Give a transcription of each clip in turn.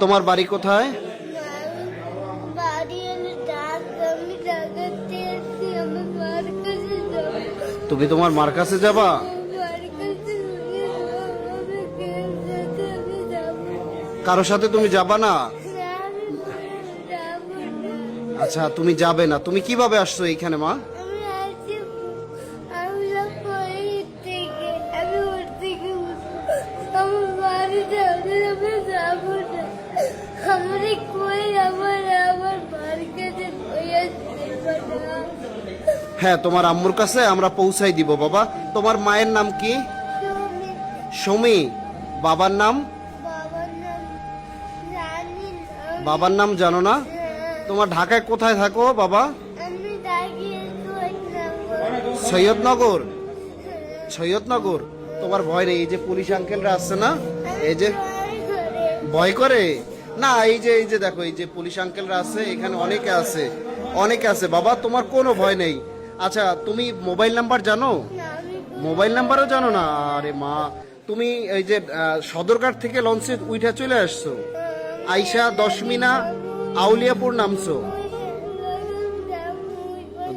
তোমার বাড়ি কোথায়? তুমি তোমার মার কাছে যাবা? কারোর সাথে তুমি যাবা না? আচ্ছা, তুমি যাবে না। তুমি কিভাবে আসছো এইখানে মা? হ্যাঁ, তোমার আম্মুর কাছে আমরা পৌঁছাই দিব বাবা। তোমার মায়ের নাম কি? সুমি। বাবার নাম? বাবার নাম জানো না? তোমার ঢাকায় কোথায় থাকো বাবা? সৈয়দনগর। সৈয়দনগর। তোমার ভয় নেই? এই যে পুলিশ আঙ্কেলরা আসছে না, এই যে ভয় করে না? এই যে দেখো, এই যে পুলিশ আঙ্কেলরা আছে, এখানে অনেকে আছে, অনেকে আছে বাবা, তোমার কোনো ভয় নেই। আচ্ছা, তুমি মোবাইল নাম্বার জানো? মোবাইল নাম্বারও জানো না? আরে মা, তুমি এই যে সদরঘাট থেকে লঞ্চে উঠে চলে আসছো, আইসা 10 মিনা আউলিয়াপুর নামছো।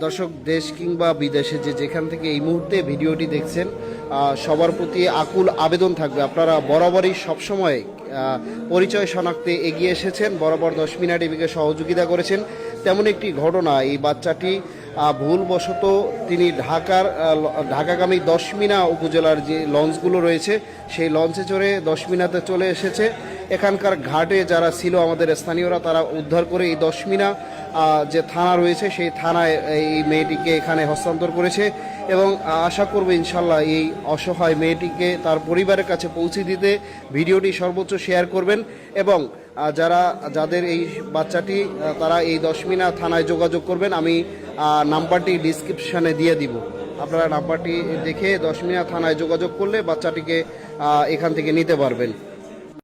দর্শক, দেশ কিংবা বিদেশে যে যেখান থেকে এই মুহূর্তে ভিডিওটি দেখছেন, সবার প্রতি আকুল আবেদন থাকবে, আপনারা বরাবরই সবসময় পরিচয় শনাক্তে এগিয়ে এসেছেন, বরাবর 10 মিনিট টিভিকে সহযোগিতা করেছেন। তেমন একটি ঘটনা, এই বাচ্চাটি ভুলবশত তিনি ঢাকাগামী 10 মিনা উপজেলার যে লঞ্চগুলো রয়েছে সেই লঞ্চে চড়ে 10 মিনাতে চলে এসেছে। এখানকার ঘাটে যারা ছিল আমাদের স্থানীয়রা, তারা উদ্ধার করে এই 10 মিনা যে থানা রয়েছে সেই থানায় এই মেয়েটিকে এখানে হস্তান্তর করেছে এবং আশা করব ইনশাল্লাহ এই অসহায় মেয়েটিকে তার পরিবারের কাছে পৌঁছে দিতে ভিডিওটি সর্বোচ্চ শেয়ার করবেন এবং যাদের এই বাচ্চাটি, তারা এই 10 মিনা থানায় যোগাযোগ করবেন। আমি নাম্বারটি ডিসক্রিপশানে দিয়ে দিব, আপনারা নাম্বারটি দেখে 10 মিনা থানায় যোগাযোগ করলে বাচ্চাটিকে এখান থেকে নিতে পারবেন।